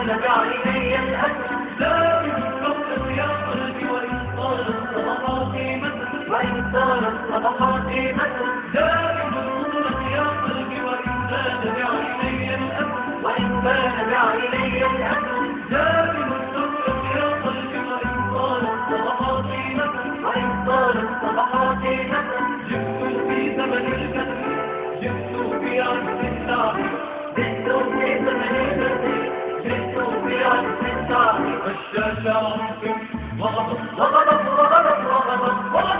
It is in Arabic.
بان بعيني الأسى دائم الصبر يا قلبي وإن طالت صبحات مثل وإن طالت صبحات مثل دائم الصبر يا قلبي وإن بان بعيني الأسى وإن بان بعيني الأسى دائم الصبر يا قلبي وإن طالت صبحات مثل وإن طالت صبحات مثل جئت في زمن الفتح جئت في عهد الساعة جئت في زمن الفتح جئت في عهد الساعة والشاشة عنكم وغضب وغضب وغضب وغضب وغضب